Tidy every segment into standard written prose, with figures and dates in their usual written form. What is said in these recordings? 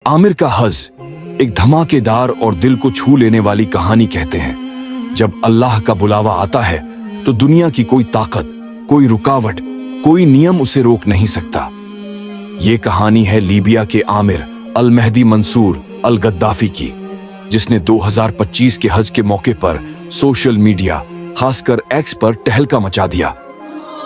आमिर का हज एक धमाकेदार और दिल को छू लेने वाली कहानी कहते हैं। जब अल्लाह का बुलावा आता है तो दुनिया की कोई ताकत, कोई रुकावट, कोई नियम उसे रोक नहीं सकता। ये कहानी है लीबिया के आमिर अल मेहदी मंसूर अल गद्दाफी की, जिसने 2025 के हज के मौके पर सोशल मीडिया, खासकर एक्स पर तहलका मचा दिया।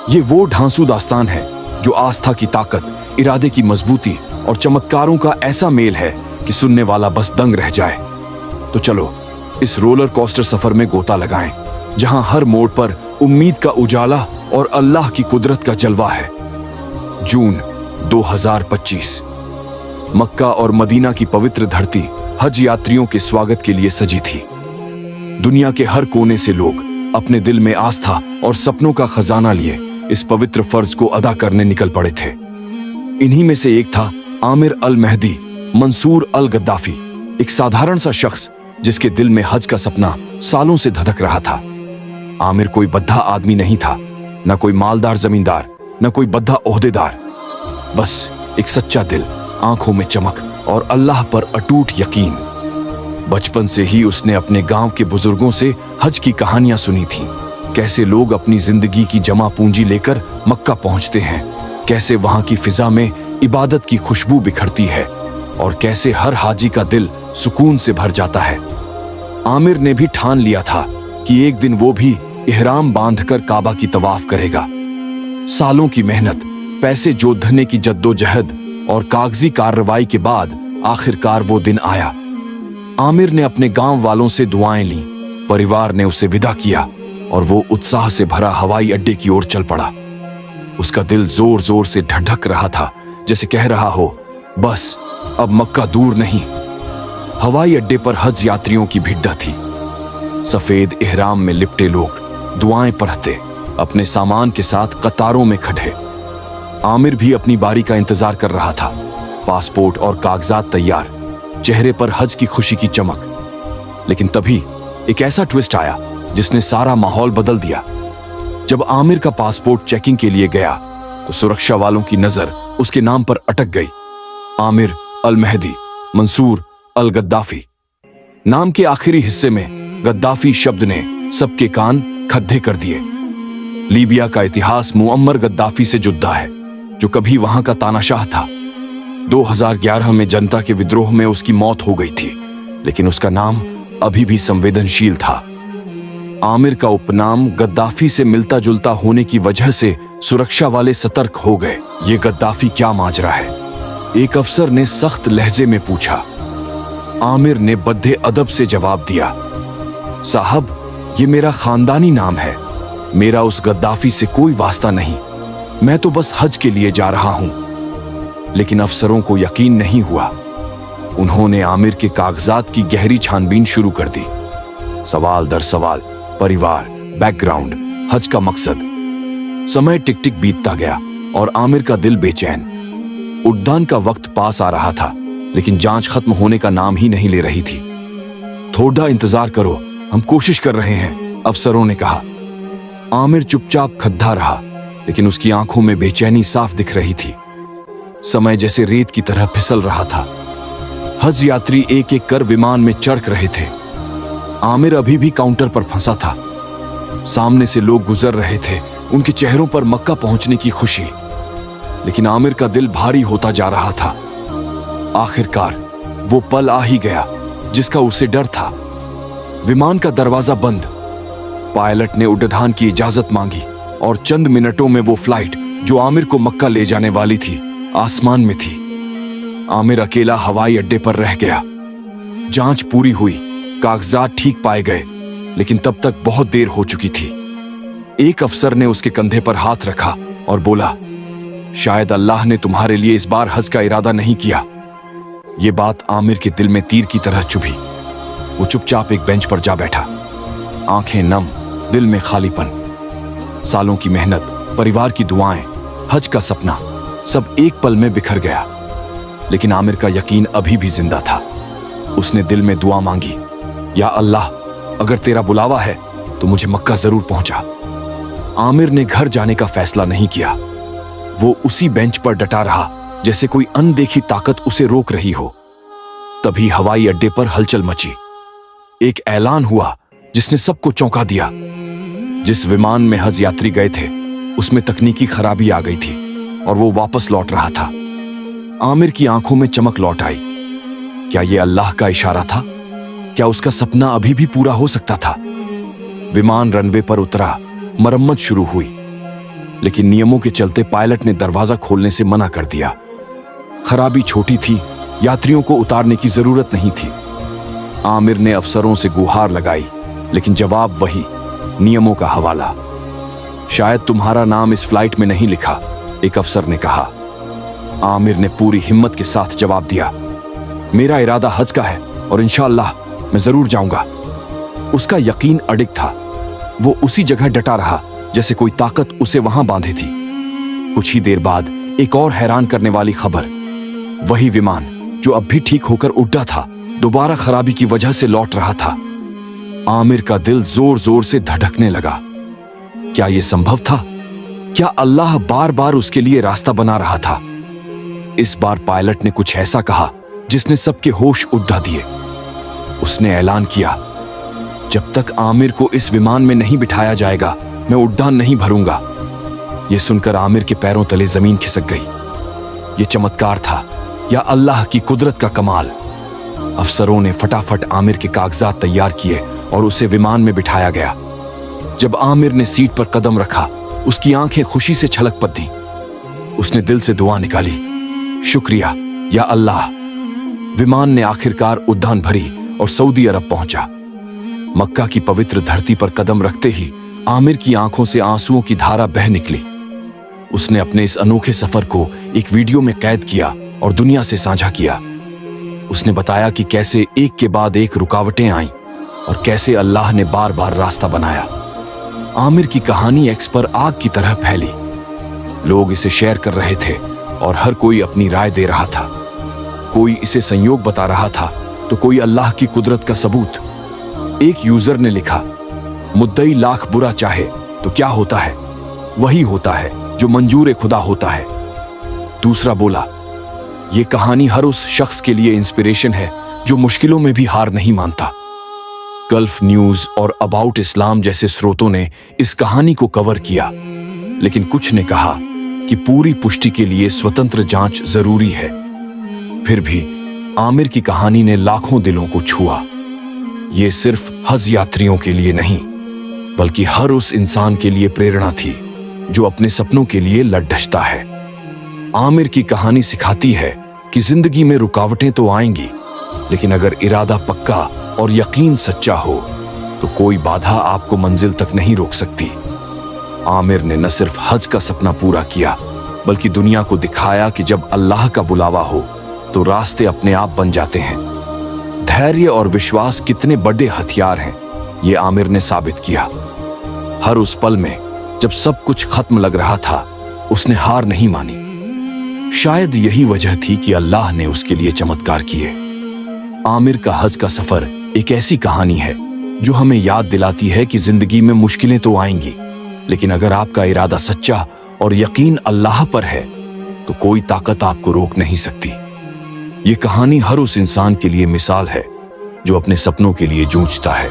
ये वो ढांसू दास्तान है जो आस्था की ताकत, इरादे की मजबूती और चमत्कारों का ऐसा मेल है कि सुनने वाला बस दंग रह जाए। तो चलो इस रोलर कोस्टर सफर में गोता लगाएं, जहां हर मोड़ पर उम्मीद का उजाला और अल्लाह की कुदरत का जलवा है। जून 2025, मक्का और मदीना की पवित्र धरती हज यात्रियों के स्वागत के लिए सजी थी। दुनिया के हर कोने से लोग अपने दिल में आस्था और सपनों का खजाना लिए इस पवित्र फर्ज को अदा करने निकल पड़े थे। इन्हीं में से एक था आमिर अल मेहदी मंसूर अल गद्दाफी, एक साधारण सा शख्स जिसके दिल में हज का सपना सालों से धधक रहा था। आमिर कोई बद्धा आदमी नहीं था, न कोई मालदार जमींदार, न कोई बद्धा ओहदेदार, बस एक सच्चा दिल, आंखों में चमक और अल्लाह पर अटूट यकीन। बचपन से ही उसने अपने गांव के बुजुर्गों से हज की कहानियां सुनी थीं। कैसे लोग अपनी जिंदगी की जमा पूंजी लेकर मक्का पहुंचते हैं, कैसे वहां की फिजा में इबादत की खुशबू बिखरती है और कैसे हर हाजी का दिल सुकून से भर जाता है। आमिर ने भी ठान लिया था कि एक दिन वो भी इहराम बांधकर काबा की तवाफ करेगा। सालों की मेहनत, पैसे जोतने की जद्दोजहद और कागजी कार्रवाई के बाद आखिरकार वो दिन आया। आमिर ने अपने गांव वालों से दुआएं लीं, परिवार ने उसे विदा किया और वो उत्साह से भरा हवाई अड्डे की ओर चल पड़ा। उसका दिल जोर जोर से धड़क रहा था, जैसे कह रहा हो, बस अब मक्का दूर नहीं। हवाई अड्डे पर हज यात्रियों की भिड्डा थी। सफेद इहराम में लिपटे लोग दुआएं पढ़ते अपने सामान के साथ कतारों में खड़े। आमिर भी अपनी बारी का इंतजार कर रहा था, पासपोर्ट और कागजात तैयार, चेहरे पर हज की खुशी की चमक। लेकिन तभी एक ऐसा ट्विस्ट आया जिसने सारा माहौल बदल दिया। जब आमिर का पासपोर्ट चेकिंग के लिए गया तो सुरक्षा वालों की नजर उसके नाम पर अटक गई। आमिर अल मेहदी मंसूर अल गद्दाफी। नाम के आखिरी हिस्से में गद्दाफी शब्द ने सबके कान खड्डे कर दिए। लीबिया का इतिहास मुअम्मर गद्दाफी से जुड़ा है, जो कभी वहां का तानाशाह था। 2011 में जनता के विद्रोह में उसकी मौत हो गई थी, लेकिन उसका नाम अभी भी संवेदनशील था। आमिर का उपनाम गद्दाफी से मिलता जुलता होने की वजह से सुरक्षा वाले सतर्क हो गए। ये गद्दाफी क्या माजरा है? एक अफसर ने सख्त लहजे में पूछा। आमिर ने बद्दे अदब से जवाब दिया, साहब, ये मेरा खानदानी नाम है, मेरा उस गद्दाफी से कोई वास्ता नहीं, मैं तो बस हज के लिए जा रहा हूं। लेकिन अफसरों को यकीन नहीं हुआ। उन्होंने आमिर के कागजात की गहरी छानबीन शुरू कर दी। सवाल दर सवाल, परिवार, बैकग्राउंड, हज का मकसद। समय टिक टिक बीतता गया और आमिर का दिल बेचैन। उड़ान का वक्त पास आ रहा था, लेकिन जांच खत्म होने का नाम ही नहीं ले रही थी। थोड़ा इंतजार करो, हम कोशिश कर रहे हैं, अफसरों ने कहा। आमिर चुपचाप खद्दा रहा, लेकिन उसकी आंखों में बेचैनी साफ दिख रही थी। समय जैसे रेत की तरह फिसल रहा था। हज यात्री एक एक कर विमान में चढ़ रहे थे। आमिर अभी भी काउंटर पर फंसा था। सामने से लोग गुजर रहे थे, उनके चेहरों पर मक्का पहुंचने की खुशी। लेकिन आमिर का दिल भारी होता जा रहा था। आखिरकार वो पल आ ही गया जिसका उसे डर था। विमान का दरवाजा बंद। पायलट ने उड़ान की इजाजत मांगी और चंद मिनटों में वो फ्लाइट जो आमिर को मक्का ले जाने वाली थी, आसमान में थी। आमिर अकेला हवाई अड्डे पर रह गया। जांच पूरी हुई, कागजात ठीक पाए गए, लेकिन तब तक बहुत देर हो चुकी थी। एक अफसर ने उसके कंधे पर हाथ रखा और बोला, शायद अल्लाह ने तुम्हारे लिए इस बार हज का इरादा नहीं किया। ये बात आमिर के दिल में तीर की तरह चुभी। वो चुपचाप एक बेंच पर जा बैठा, आंखें नम, दिल में खालीपन। सालों की मेहनत, परिवार की दुआएं, हज का सपना, सब एक पल में बिखर गया। लेकिन आमिर का यकीन अभी भी जिंदा था। उसने दिल में दुआ मांगी, या अल्लाह, अगर तेरा बुलावा है तो मुझे मक्का जरूर पहुंचा। आमिर ने घर जाने का फैसला नहीं किया। वो उसी बेंच पर डटा रहा, जैसे कोई अनदेखी ताकत उसे रोक रही हो। तभी हवाई अड्डे पर हलचल मची। एक ऐलान हुआ जिसने सबको चौंका दिया। जिस विमान में हज यात्री गए थे उसमें तकनीकी खराबी आ गई थी और वो वापस लौट रहा था। आमिर की आंखों में चमक लौट आई। क्या ये अल्लाह का इशारा था? क्या उसका सपना अभी भी पूरा हो सकता था? विमान रनवे पर उतरा, मरम्मत शुरू हुई, लेकिन नियमों के चलते पायलट ने दरवाजा खोलने से मना कर दिया। खराबी छोटी थी, यात्रियों को उतारने की जरूरत नहीं थी। आमिर ने अफसरों से गुहार लगाई, लेकिन जवाब वही, नियमों का हवाला। शायद तुम्हारा नाम इस फ्लाइट में नहीं लिखा, एक अफसर ने कहा। आमिर ने पूरी हिम्मत के साथ जवाब दिया, मेरा इरादा हज का है और इंशाअल्लाह मैं जरूर जाऊंगा। उसका यकीन अडिग था। वो उसी जगह डटा रहा जैसे कोई ताकत उसे वहां बांधे थी। कुछ ही देर बाद एक और हैरान करने वाली खबर। वही विमान जो अब भी ठीक होकर उड़ा था, दोबारा खराबी की वजह से लौट रहा था। आमिर का दिल जोर जोर से धड़कने लगा। क्या यह संभव था? क्या अल्लाह बार बार उसके लिए रास्ता बना रहा था? इस बार पायलट ने कुछ ऐसा कहा जिसने सबके होश उड़ा दिए। उसने ऐलान किया, जब तक आमिर को इस विमान में नहीं बिठाया जाएगा मैं उड़ान नहीं भरूंगा। यह सुनकर आमिर के पैरों तले जमीन खिसक गई। यह चमत्कार था या अल्लाह की कुदरत का कमाल। अफसरों ने फटाफट आमिर के कागजात तैयार किए और उसे विमान में बिठाया गया। जब आमिर ने सीट पर कदम रखा, उसकी आंखें खुशी से छलक पड़ती। उसने दिल से दुआ निकाली, शुक्रिया या अल्लाह। विमान ने आखिरकार उड़ान भरी और सऊदी अरब पहुंचा। मक्का की पवित्र धरती पर कदम रखते ही आमिर की आंखों से आंसुओं की धारा बह निकली। उसने अपने इस अनोखे सफर को एक वीडियो में कैद किया और दुनिया से साझा किया। उसने बताया कि कैसे एक के बाद एक रुकावटें आईं और कैसे अल्लाह ने बार बार रास्ता बनाया। आमिर की कहानी एक्स पर आग की तरह फैली। लोग इसे शेयर कर रहे थे और हर कोई अपनी राय दे रहा था। कोई इसे संयोग बता रहा था तो कोई अल्लाह की कुदरत का सबूत। एक यूजर ने लिखा, मुद्दई लाख बुरा चाहे तो क्या होता है, वही होता है जो मंजूर खुदा होता है। दूसरा बोला, यह कहानी हर उस शख्स के लिए इंस्पिरेशन है जो मुश्किलों में भी हार नहीं मानता। गल्फ न्यूज और अबाउट इस्लाम जैसे स्रोतों ने इस कहानी को कवर किया, लेकिन कुछ ने कहा कि पूरी पुष्टि के लिए स्वतंत्र जांच जरूरी है। फिर भी आमिर की कहानी ने लाखों दिलों को छुआ। ये सिर्फ हज यात्रियों के लिए नहीं, बल्कि हर उस इंसान के लिए प्रेरणा थी जो अपने सपनों के लिए लड़ता है। आमिर की कहानी सिखाती है कि जिंदगी में रुकावटें तो आएंगी, लेकिन अगर इरादा पक्का और यकीन सच्चा हो तो कोई बाधा आपको मंजिल तक नहीं रोक सकती। आमिर ने न सिर्फ हज का सपना पूरा किया, बल्कि दुनिया को दिखाया कि जब अल्लाह का बुलावा हो तो रास्ते अपने आप बन जाते हैं। धैर्य और विश्वास कितने बड़े हथियार हैं, ये आमिर ने साबित किया। हर उस पल में जब सब कुछ खत्म लग रहा था, उसने हार नहीं मानी। शायद यही वजह थी कि अल्लाह ने उसके लिए चमत्कार किए। आमिर का हज का सफर एक ऐसी कहानी है जो हमें याद दिलाती है कि जिंदगी में मुश्किलें तो आएंगी, लेकिन अगर आपका इरादा सच्चा और यकीन अल्लाह पर है तो कोई ताकत आपको रोक नहीं सकती। ये कहानी हर उस इंसान के लिए मिसाल है जो अपने सपनों के लिए जूझता है।